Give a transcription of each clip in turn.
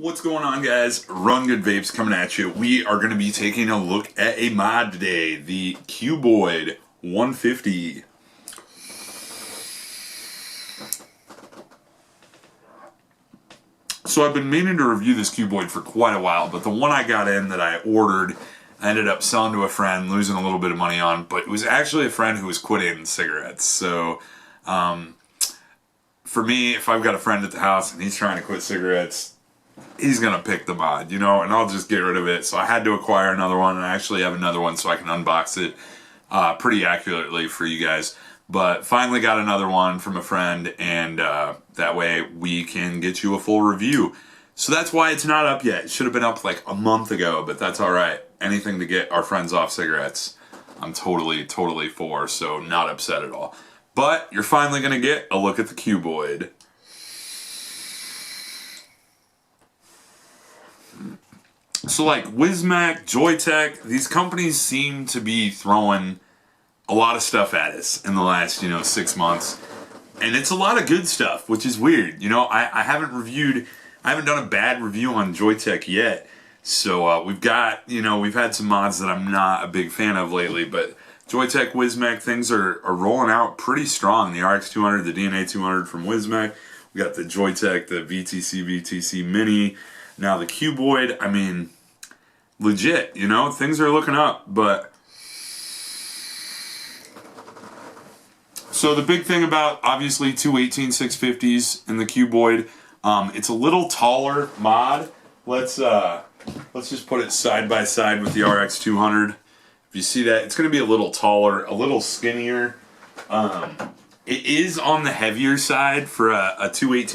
What's going on, guys? Run Good Vapes coming at you. We are going to be taking a look at a mod today, the Cuboid 150. So I've been meaning to review this Cuboid for quite a while, but the one I got in that I ordered, I ended up selling to a friend, losing a little bit of money on, but it was actually a friend who was quitting cigarettes. So for me, if I've got a friend at the house and he's trying to quit cigarettes, he's going to pick the mod, and I'll just get rid of it. So I had to acquire another one, and I actually have another one so I can unbox it pretty accurately for you guys. But finally got another one from a friend, and that way we can get you a full review. So that's why it's not up yet. It should have been up like a month ago, but that's all right. Anything to get our friends off cigarettes, I'm totally for, so not upset at all. But you're finally going to get a look at the Cuboid. So like Wismac, Joyetech, these companies seem to be throwing a lot of stuff at us in the last, 6 months. And it's a lot of good stuff, which is weird. I haven't done a bad review on Joyetech yet. So we've got, we've had some mods that I'm not a big fan of lately, but Joyetech, Wismac, things are rolling out pretty strong. The RX200, the DNA 200 from Wismac. We got the Joyetech, the VTC Mini. Now the Cuboid, I mean, legit, things are looking up, but... So the big thing about, obviously, two 18650s in the Cuboid, it's a little taller mod. Let's just put it side by side with the RX200. If you see that, it's going to be a little taller, a little skinnier. It is on the heavier side for a 2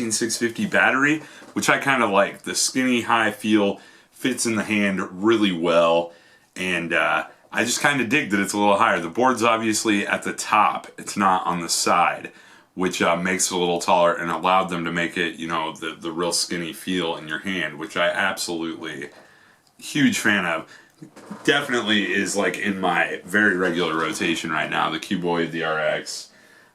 battery, which I kind of like. The skinny high feel fits in the hand really well, and I just kind of dig that it's a little higher. The board's obviously at the top, it's not on the side, which makes it a little taller and allowed them to make it, the real skinny feel in your hand, which I absolutely huge fan of. Definitely is like in my very regular rotation right now. The Cuboid, the RX,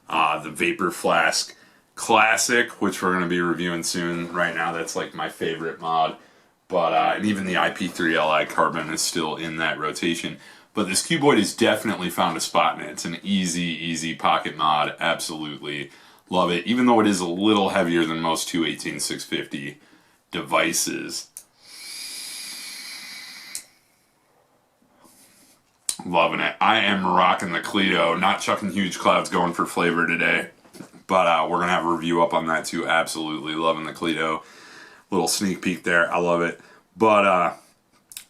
the Vapor Flask Classic, which we're going to be reviewing soon. Right now, that's like my favorite mod. But and even the IP3Li Carbon is still in that rotation. But this Cuboid has definitely found a spot in it. It's an easy pocket mod. Absolutely love it. Even though it is a little heavier than most 2 devices. Loving it. I am rocking the Cleto. Not chucking huge clouds going for flavor today. But we're going to have a review up on that too. Absolutely loving the Cleto. Little sneak peek there. I love it. But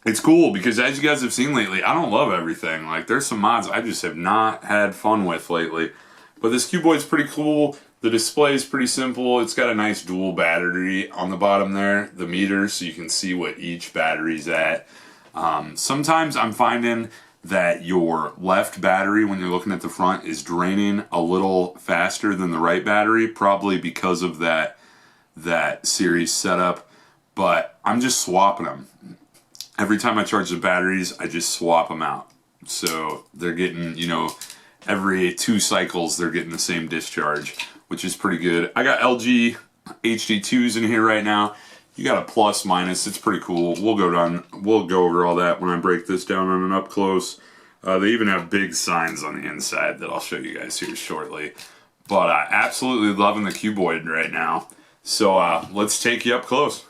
it's cool because as you guys have seen lately, I don't love everything. Like there's some mods I just have not had fun with lately. But this Cuboid's pretty cool. The display is pretty simple. It's got a nice dual battery on the bottom there. The meter, so you can see what each battery's at. Sometimes I'm finding that your left battery, when you're looking at the front, is draining a little faster than the right battery, probably because of that series setup. But I'm just swapping them. Every time I charge the batteries, I just swap them out. So they're getting, every 2 cycles, they're getting the same discharge, which is pretty good. I got LG HD2s in here right now. You got a plus minus. It's pretty cool. We'll go over all that when I break this down on an up close. They even have big signs on the inside that I'll show you guys here shortly. But absolutely loving the Cuboid right now. So let's take you up close.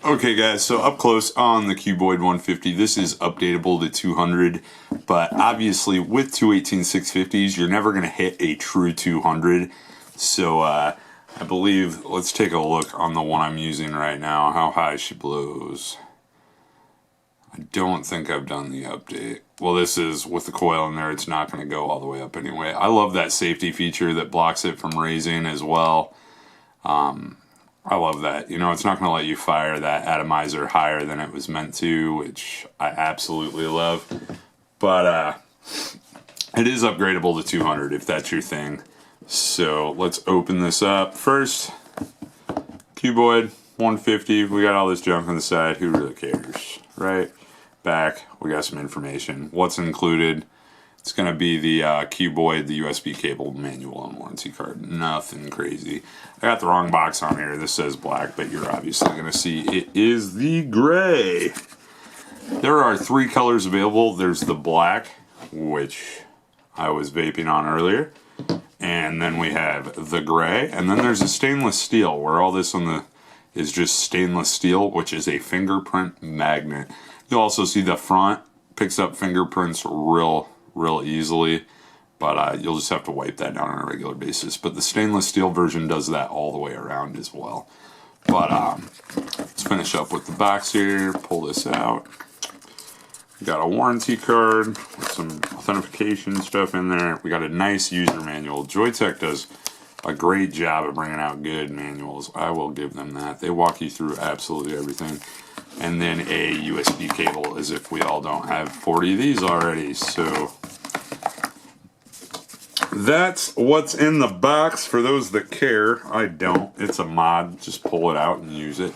Okay guys, so up close on the Cuboid 150, this is updatable to 200, but obviously with 2 you're never going to hit a true 200. So I believe, let's take a look on the one I'm using right now, how high she blows. I don't think I've done the update. Well, this is, with the coil in there, it's not going to go all the way up anyway. I love that safety feature that blocks it from raising as well. I love that. It's not going to let you fire that atomizer higher than it was meant to, which I absolutely love. But it is upgradable to 200 if that's your thing. So let's open this up. First, Cuboid 150. We got all this junk on the side. Who really cares, right? Back, we got some information. What's included? It's going to be the Cuboid, the USB cable, manual, and warranty card. Nothing crazy. I got the wrong box on here. This says black, but you're obviously going to see it is the gray. There are 3 colors available. There's the black, which I was vaping on earlier. And then we have the gray. And then there's a stainless steel, where all this on the is just stainless steel, which is a fingerprint magnet. You'll also see the front picks up fingerprints real easily, but you'll just have to wipe that down on a regular basis. But the stainless steel version does that all the way around as well. But let's finish up with the box here. Pull this out. We got a warranty card with some authentication stuff in there. We got a nice user manual. Joyetech does a great job of bringing out good manuals. I will give them that. They walk you through absolutely everything. And then a USB cable, as if we all don't have 40 of these already. So that's what's in the box for those that care. I don't. It's a mod. Just pull it out and use it.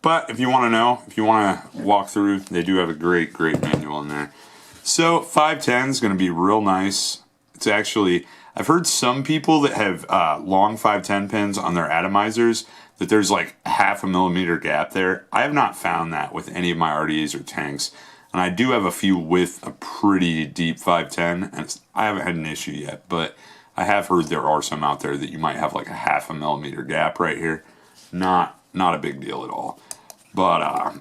But if you want to know, if you want to walk through, they do have a great manual in there. So 510 is going to be real nice. It's actually, I've heard some people that have long 510 pins on their atomizers that there's like 0.5 millimeter gap there. I have not found that with any of my RDAs or tanks. And I do have a few with a pretty deep 510, and I haven't had an issue yet, but I have heard there are some out there that you might have like a 0.5 millimeter gap right here. Not a big deal at all. But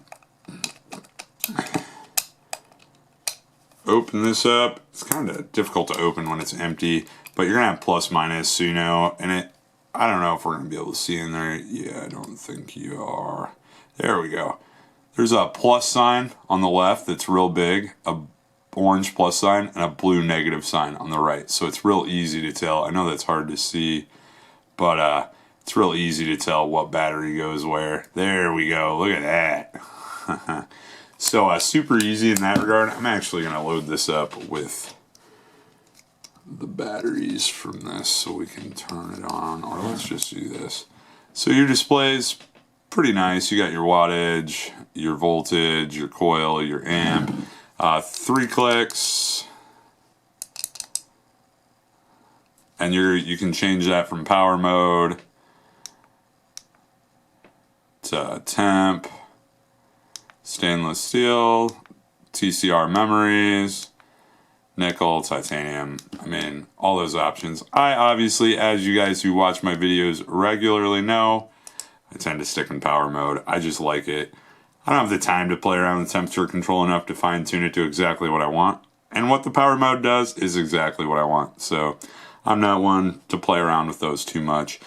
open this up. It's kind of difficult to open when it's empty, but you're gonna have plus minus, so you know, and it, I don't know if we're gonna be able to see in there. Yeah, I don't think you are. There we go. There's a plus sign on the left that's real big, a orange plus sign, and a blue negative sign on the right. So it's real easy to tell. I know that's hard to see, but it's real easy to tell what battery goes where. There we go. Look at that. So super easy in that regard. I'm actually going to load this up with the batteries from this so we can turn it on. Or let's just do this. So your display's pretty nice. You got your wattage, your voltage, your coil, your amp. 3 clicks. And you can change that from power mode to temp, stainless steel, TCR memories, nickel, titanium. I mean, all those options. I obviously, as you guys who watch my videos regularly know, I tend to stick in power mode. I just like it. I don't have the time to play around with temperature control enough to fine tune it to exactly what I want. And what the power mode does is exactly what I want. So I'm not one to play around with those too much.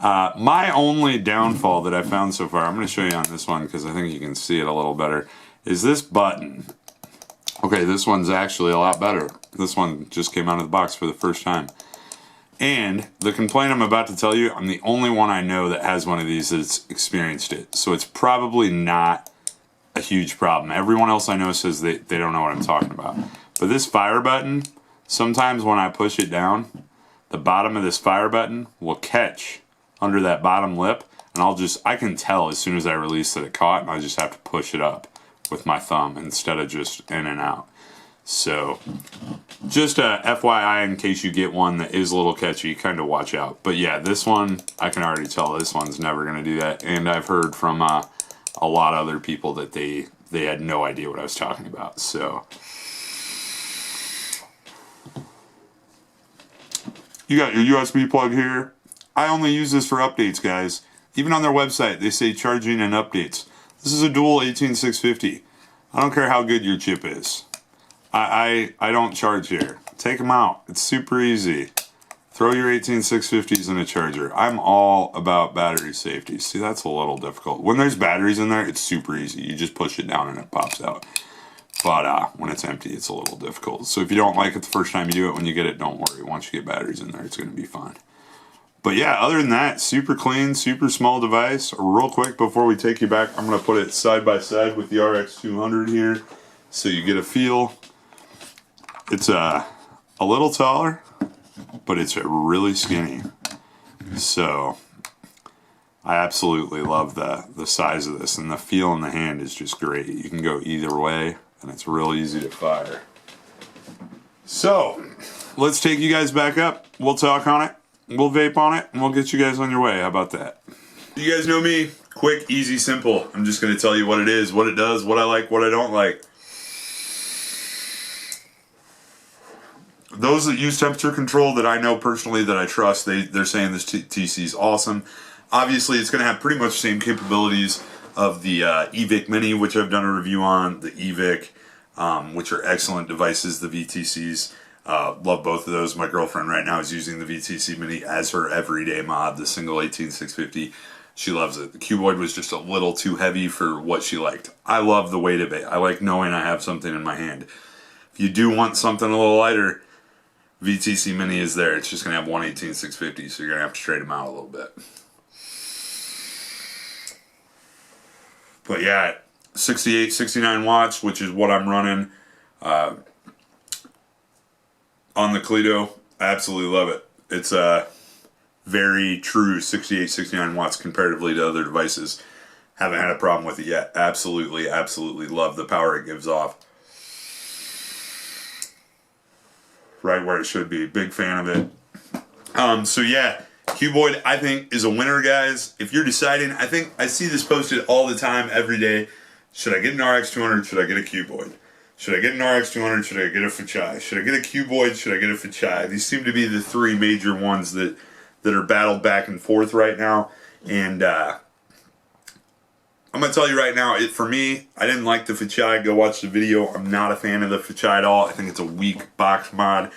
My only downfall that I found so far, I'm going to show you on this one because I think you can see it a little better, is this button. Okay, this one's actually a lot better. This one just came out of the box for the first time. And the complaint I'm about to tell you, I'm the only one I know that has one of these that's experienced it. So it's probably not a huge problem. Everyone else I know says they don't know what I'm talking about. But this fire button, sometimes when I push it down, the bottom of this fire button will catch under that bottom lip, and I can tell as soon as I release that it caught, and I just have to push it up with my thumb instead of just in and out. So just a FYI in case you get one that is a little catchy, kind of watch out. But yeah, this one, I can already tell this one's never going to do that. And I've heard from a lot of other people that they had no idea what I was talking about. So you got your USB plug here. I only use this for updates, guys. Even on their website, they say charging and updates. This is a dual 18650. I don't care how good your chip is. I don't charge here. Take them out. It's super easy. Throw your 18650s in a charger. I'm all about battery safety. See, that's a little difficult. When there's batteries in there, it's super easy. You just push it down and it pops out. But when it's empty, it's a little difficult. So if you don't like it the first time you do it, when you get it, don't worry. Once you get batteries in there, it's going to be fine. But yeah, other than that, super clean, super small device. Real quick before we take you back, I'm going to put it side by side with the RX200 here so you get a feel. It's a little taller, but it's really skinny. So I absolutely love the size of this, and the feel in the hand is just great. You can go either way, and it's real easy to fire. So, let's take you guys back up. We'll talk on it. We'll vape on it, and we'll get you guys on your way. How about that? You guys know me. Quick, easy, simple. I'm just going to tell you what it is, what it does, what I like, what I don't like. Those that use temperature control that I know personally that I trust, they're saying this TC is awesome. Obviously, it's going to have pretty much the same capabilities of the E-cig Mini, which I've done a review on, the E-cig, which are excellent devices, the VTCs. Love both of those. My girlfriend right now is using the VTC Mini as her everyday mod, the single 18650. She loves it. The Cuboid was just a little too heavy for what she liked. I love the weight of it. I like knowing I have something in my hand. If you do want something a little lighter, VTC Mini is there. It's just going to have one 18650, so you're going to have to trade them out a little bit. But yeah, 68, 69 watts, which is what I'm running on the Cledo. I absolutely love it. It's a very true 68, 69 watts comparatively to other devices. Haven't had a problem with it yet. Absolutely, absolutely love the power it gives off. Right where it should be. Big fan of it. So yeah, Cuboid I think is a winner, guys. If you're deciding, I see this posted all the time, every day. Should I get an RX200? Should I get a Cuboid? Should I get an RX200? Should I get a Fichai? Should I get a Cuboid? Should I get a Fichai? These seem to be the three major ones that are battled back and forth right now. And I'm going to tell you right now, for me, I didn't like the Fichai. Go watch the video. I'm not a fan of the Fichai at all. I think it's a weak box mod.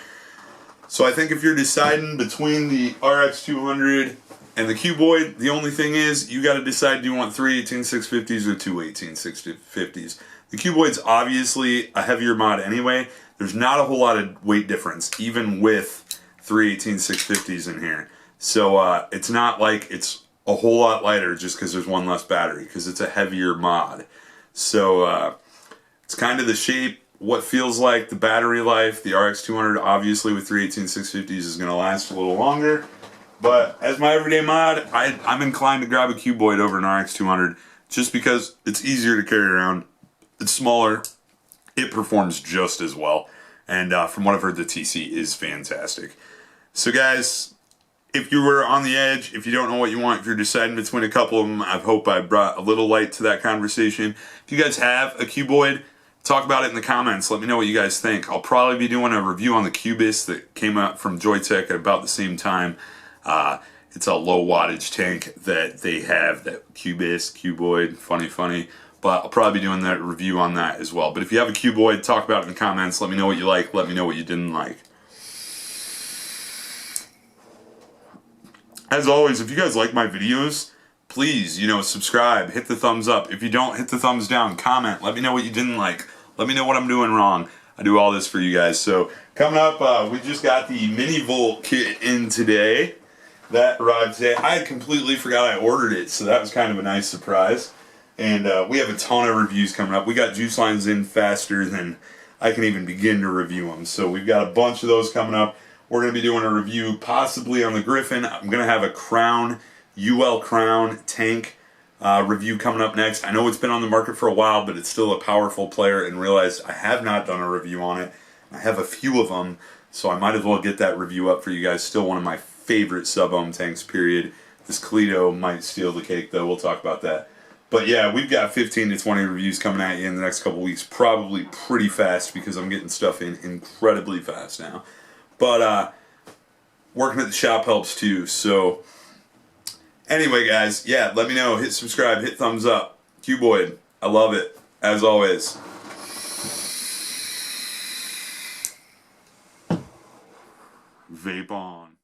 So I think if you're deciding between the RX200 and the Cuboid, the only thing is you got to decide, do you want 3 18650s or 2 18650s? The Cuboid's obviously a heavier mod anyway. There's not a whole lot of weight difference, even with 3 18650s in here. So it's not like it's a whole lot lighter just because there's one less battery, because it's a heavier mod. So it's kind of the shape, what feels like the battery life. The RX200 obviously with 3 18650s is going to last a little longer. But as my everyday mod, I'm inclined to grab a Cuboid over an RX200 just because it's easier to carry around. It's smaller. It performs just as well. And from what I've heard, the TC is fantastic. So guys, if you were on the edge, if you don't know what you want, if you're deciding between a couple of them, I hope I brought a little light to that conversation. If you guys have a Cuboid, talk about it in the comments. Let me know what you guys think. I'll probably be doing a review on the Cubist that came out from Joyetech at about the same time. It's a low wattage tank that they have, that Cuboid, funny. But I'll probably be doing that review on that as well. But if you have a Cuboid, talk about it in the comments. Let me know what you like. Let me know what you didn't like. As always, if you guys like my videos, please, subscribe, hit the thumbs up. If you don't, hit the thumbs down, comment. Let me know what you didn't like. Let me know what I'm doing wrong. I do all this for you guys. So coming up, we just got the Mini Volt kit in today. That arrived today. I completely forgot I ordered it, so that was kind of a nice surprise. And we have a ton of reviews coming up. We got juice lines in faster than I can even begin to review them. So we've got a bunch of those coming up. We're going to be doing a review possibly on the Griffin. I'm going to have a Crown, UL Crown tank review coming up next. I know it's been on the market for a while, but it's still a powerful player, and realized I have not done a review on it. I have a few of them, so I might as well get that review up for you guys. Still one of my favorite sub-ohm tanks, period. This Cledo might steal the cake, though. We'll talk about that. But yeah, we've got 15 to 20 reviews coming at you in the next couple weeks. Probably pretty fast because I'm getting stuff in incredibly fast now. But working at the shop helps too. So anyway, guys, yeah, let me know. Hit subscribe, hit thumbs up. Cuboid, I love it, as always. Vape on.